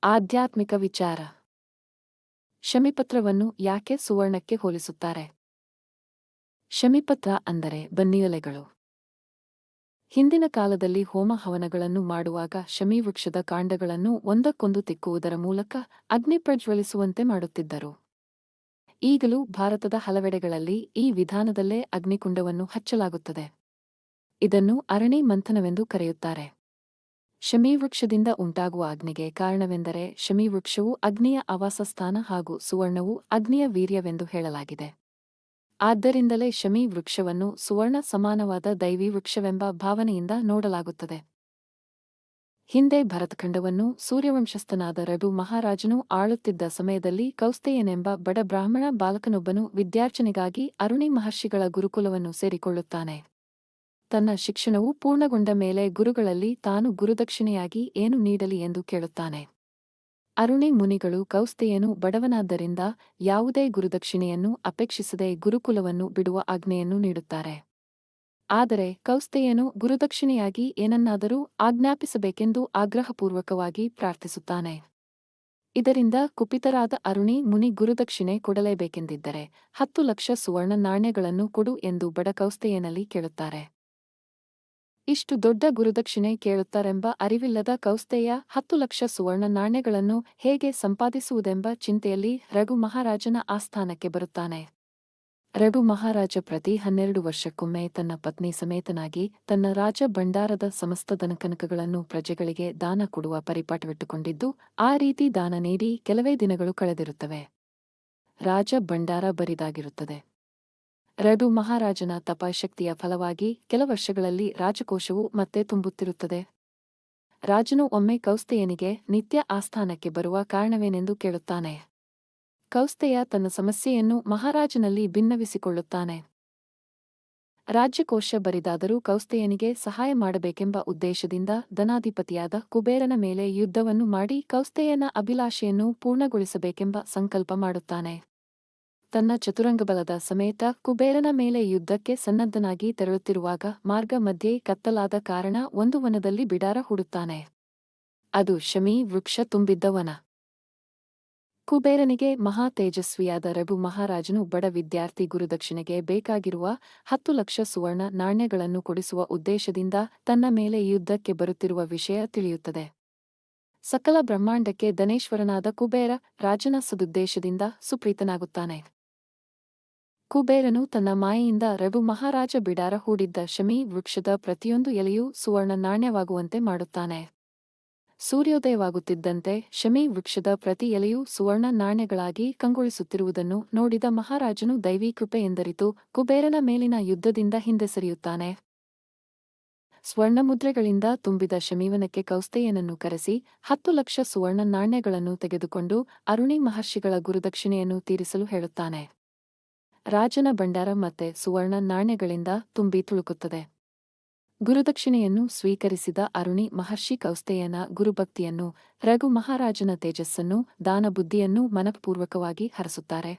ಆಧ್ಯಾತ್ಮಿಕ ವಿಚಾರ. ಶಮೀಪತ್ರವನ್ನು ಯಾಕೆ ಸುವರ್ಣಕ್ಕೆ ಹೋಲಿಸುತ್ತಾರೆ? ಶಮೀಪತ್ರ ಅಂದರೆ ಬನ್ನಿಯೆಲೆಗಳು. ಹಿಂದಿನ ಕಾಲದಲ್ಲಿ ಹೋಮ ಹವನಗಳನ್ನು ಮಾಡುವಾಗ ಶಮೀವೃಕ್ಷದ ಕಾಂಡಗಳನ್ನು ಒಂದಕ್ಕೊಂದು ತಿಕ್ಕುವುದರ ಮೂಲಕ ಅಗ್ನಿ ಪ್ರಜ್ವಲಿಸುವಂತೆ ಮಾಡುತ್ತಿದ್ದರು. ಈಗಲೂ ಭಾರತದ ಹಲವೆಡೆಗಳಲ್ಲಿ ಈ ವಿಧಾನದಲ್ಲೇ ಅಗ್ನಿಕುಂಡವನ್ನು ಹಚ್ಚಲಾಗುತ್ತದೆ. ಇದನ್ನು ಅರಣಿ ಮಂಥನವೆಂದು ಕರೆಯುತ್ತಾರೆ. ಶಮೀವೃಕ್ಷದಿಂದ ಉಂಟಾಗುವ ಅಗ್ನಿಗೆ ಕಾರಣವೆಂದರೆ ಶಮೀವೃಕ್ಷವು ಅಗ್ನಿಯ ಆವಾಸಸ್ಥಾನ ಹಾಗೂ ಸುವರ್ಣವು ಅಗ್ನಿಯ ವೀರ್ಯವೆಂದು ಹೇಳಲಾಗಿದೆ. ಆದ್ದರಿಂದಲೇ ಶಮೀವೃಕ್ಷವನ್ನು ಸುವರ್ಣ ಸಮಾನವಾದ ದೈವೀ ವೃಕ್ಷವೆಂಬ ಭಾವನೆಯಿಂದ ನೋಡಲಾಗುತ್ತದೆ. ಹಿಂದೆ ಭರತಖಂಡವನ್ನು ಸೂರ್ಯವಂಶಸ್ಥನಾದ ರಘು ಮಹಾರಾಜನು ಆಳುತ್ತಿದ್ದ ಸಮಯದಲ್ಲಿ ಕೌಸ್ತೆಯನೆಂಬ ಬಡ ಬ್ರಾಹ್ಮಣ ಬಾಲಕನೊಬ್ಬನು ವಿದ್ಯಾರ್ಚನೆಗಾಗಿ ಅರುಣಿ ಮಹರ್ಷಿಗಳ ಗುರುಕುಲವನ್ನು ಸೇರಿಕೊಳ್ಳುತ್ತಾನೆ. ತನ್ನ ಶಿಕ್ಷಣವು ಪೂರ್ಣಗೊಂಡ ಮೇಲೆ ಗುರುಗಳಲ್ಲಿ ತಾನು ಗುರುದಕ್ಷಿಣೆಯಾಗಿ ಏನು ನೀಡಲಿ ಎಂದು ಕೇಳುತ್ತಾನೆ. ಅರುಣಿ ಮುನಿಗಳು ಕೌಸ್ತೆಯನು ಬಡವನಾದ್ದರಿಂದ ಯಾವುದೇ ಗುರುದಕ್ಷಿಣೆಯನ್ನು ಅಪೇಕ್ಷಿಸದೆ ಗುರುಕುಲವನ್ನು ಬಿಡುವ ಆಜ್ಞೆಯನ್ನು ನೀಡುತ್ತಾರೆ. ಆದರೆ ಕೌಸ್ತೆಯನು ಗುರುದಕ್ಷಿಣೆಯಾಗಿ ಏನನ್ನಾದರೂ ಆಜ್ಞಾಪಿಸಬೇಕೆಂದು ಆಗ್ರಹಪೂರ್ವಕವಾಗಿ ಪ್ರಾರ್ಥಿಸುತ್ತಾನೆ. ಇದರಿಂದ ಕುಪಿತರಾದ ಅರುಣಿ ಮುನಿ ಗುರುದಕ್ಷಿಣೆ ಕೊಡಲೇಬೇಕೆಂದಿದ್ದರೆ 10 ಲಕ್ಷ ಸುವರ್ಣ ನಾಣ್ಯಗಳನ್ನು ಕೊಡು ಎಂದು ಬಡ ಕೌಸ್ತೆಯನಲ್ಲಿ ಕೇಳುತ್ತಾರೆ. ಇಷ್ಟು ದೊಡ್ಡ ಗುರುದಕ್ಷಿಣೆ ಕೇಳುತ್ತಾರೆಂಬ ಅರಿವಿಲ್ಲದ ಕೌಸ್ತೆಯ 10 ಲಕ್ಷ ಸುವರ್ಣ ನಾಣ್ಯಗಳನ್ನು ಹೇಗೆ ಸಂಪಾದಿಸುವುದೆಂಬ ಚಿಂತೆಯಲ್ಲಿ ರಘು ಮಹಾರಾಜನ ಆಸ್ಥಾನಕ್ಕೆ ಬರುತ್ತಾನೆ. ರಘು ಮಹಾರಾಜ ಪ್ರತಿ 12 ವರ್ಷಕ್ಕೊಮ್ಮೆ ತನ್ನ ಪತ್ನಿ ಸಮೇತನಾಗಿ ತನ್ನ ರಾಜ ಭಂಡಾರದ ಸಮಸ್ತ ಧನಕನಕಗಳನ್ನು ಪ್ರಜೆಗಳಿಗೆ ದಾನ ಕೊಡುವ ಪರಿಪಾಠವಿಟ್ಟುಕೊಂಡಿದ್ದು, ಆ ರೀತಿ ದಾನ ನೀಡಿ ಕೆಲವೇ ದಿನಗಳು ಕಳೆದಿರುತ್ತವೆ. ರಾಜ ಭಂಡಾರ ಬರಿದಾಗಿರುತ್ತದೆ. ರಘು ಮಹಾರಾಜನ ತಪಶಕ್ತಿಯ ಫಲವಾಗಿ ಕೆಲ ವರ್ಷಗಳಲ್ಲಿ ರಾಜಕೋಶವು ಮತ್ತೆ ತುಂಬುತ್ತಿರುತ್ತದೆ. ರಾಜನು ಒಮ್ಮೆ ಕೌಸ್ತೆಯನಿಗೆ ನಿತ್ಯ ಆಸ್ಥಾನಕ್ಕೆ ಬರುವ ಕಾರಣವೇನೆಂದು ಕೇಳುತ್ತಾನೆ. ಕೌಸ್ತೆಯ ತನ್ನ ಸಮಸ್ಯೆಯನ್ನು ಮಹಾರಾಜನಲ್ಲಿ ಭಿನ್ನವಿಸಿಕೊಳ್ಳುತ್ತಾನೆ. ರಾಜ್ಯಕೋಶ ಬರಿದಾದರೂ ಕೌಸ್ತೆಯನಿಗೆ ಸಹಾಯ ಮಾಡಬೇಕೆಂಬ ಉದ್ದೇಶದಿಂದ ಧನಾಧಿಪತಿಯಾದ ಕುಬೇರನ ಮೇಲೆ ಯುದ್ಧವನ್ನು ಮಾಡಿ ಕೌಸ್ತೆಯನ ಅಭಿಲಾಷೆಯನ್ನು ಪೂರ್ಣಗೊಳಿಸಬೇಕೆಂಬ ಸಂಕಲ್ಪ ಮಾಡುತ್ತಾನೆ. ತನ್ನ ಚತುರಂಗಬಲದ ಸಮೇತ ಕುಬೇರನ ಮೇಲೆ ಯುದ್ಧಕ್ಕೆ ಸನ್ನದ್ಧನಾಗಿ ತೆರಳುತ್ತಿರುವಾಗ ಮಾರ್ಗ ಮಧ್ಯೆ ಕತ್ತಲಾದ ಕಾರಣ ಒಂದು ವನದಲ್ಲಿ ಬಿಡಾರ ಹೂಡುತ್ತಾನೆ. ಅದು ಶಮೀ ವೃಕ್ಷ ತುಂಬಿದ್ದ ವನ. ಕುಬೇರನಿಗೆ ಮಹಾ ತೇಜಸ್ವಿಯಾದ ರಘು ಮಹಾರಾಜನು ಬಡ ವಿದ್ಯಾರ್ಥಿ ಗುರುದಕ್ಷಿಣೆಗೆ ಬೇಕಾಗಿರುವ 10 ಲಕ್ಷ ಸುವರ್ಣ ನಾಣ್ಯಗಳನ್ನು ಕೊಡಿಸುವ ಉದ್ದೇಶದಿಂದ ತನ್ನ ಮೇಲೆ ಯುದ್ಧಕ್ಕೆ ಬರುತ್ತಿರುವ ವಿಷಯ ತಿಳಿಯುತ್ತದೆ. ಸಕಲ ಬ್ರಹ್ಮಾಂಡಕ್ಕೆ ಧನೇಶ್ವರನಾದ ಕುಬೇರ ರಾಜನ ಸದುದ್ದೇಶದಿಂದ ಸುಪ್ರೀತನಾಗುತ್ತಾನೆ. ಕುಬೇರನು ತನ್ನ ಮಾಯೆಯಿಂದ ರಘು ಮಹಾರಾಜ ಬಿಡಾರ ಹೂಡಿದ್ದ ಶಮೀ ವೃಕ್ಷದ ಪ್ರತಿಯೊಂದು ಎಲೆಯೂ ಸುವರ್ಣ ನಾಣ್ಯವಾಗುವಂತೆ ಮಾಡುತ್ತಾನೆ. ಸೂರ್ಯೋದಯವಾಗುತ್ತಿದ್ದಂತೆ ಶಮೀ ವೃಕ್ಷದ ಪ್ರತಿ ಎಲೆಯೂ ಸುವರ್ಣ ನಾಣ್ಯಗಳಾಗಿ ಕಂಗೊಳಿಸುತ್ತಿರುವುದನ್ನು ನೋಡಿದ ಮಹಾರಾಜನು ದೈವೀ ಕೃಪೆ ಎಂದರಿತು ಕುಬೇರನ ಮೇಲಿನ ಯುದ್ಧದಿಂದ ಹಿಂದೆ ಸರಿಯುತ್ತಾನೆ. ಸ್ವರ್ಣಮುದ್ರೆಗಳಿಂದ ತುಂಬಿದ ಶಮೀವನಕ್ಕೆ ಕೌಸ್ತೆಯನನ್ನು ಕರೆಸಿ 10 ಲಕ್ಷ ಸುವರ್ಣ ನಾಣ್ಯಗಳನ್ನು ತೆಗೆದುಕೊಂಡು ಅರುಣಿ ಮಹರ್ಷಿಗಳ ಗುರುದಕ್ಷಿಣೆಯನ್ನು ತೀರಿಸಲು ಹೇಳುತ್ತಾನೆ. ರಾಜನ ಭಂಡಾರ ಮತ್ತೆ ಸುವರ್ಣ ನಾಣ್ಯಗಳಿಂದ ತುಂಬಿ ತುಳುಕುತ್ತದೆ. ಗುರುದಕ್ಷಿಣೆಯನ್ನು ಸ್ವೀಕರಿಸಿದ ಅರುಣಿ ಮಹರ್ಷಿ ಕೌಸ್ತೆಯನ ಗುರುಭಕ್ತಿಯನ್ನು, ರಘು ಮಹಾರಾಜನ ತೇಜಸ್ಸನ್ನು, ದಾನಬುದ್ಧಿಯನ್ನು ಮನಃಪೂರ್ವಕವಾಗಿ ಹರಸುತ್ತಾರೆ.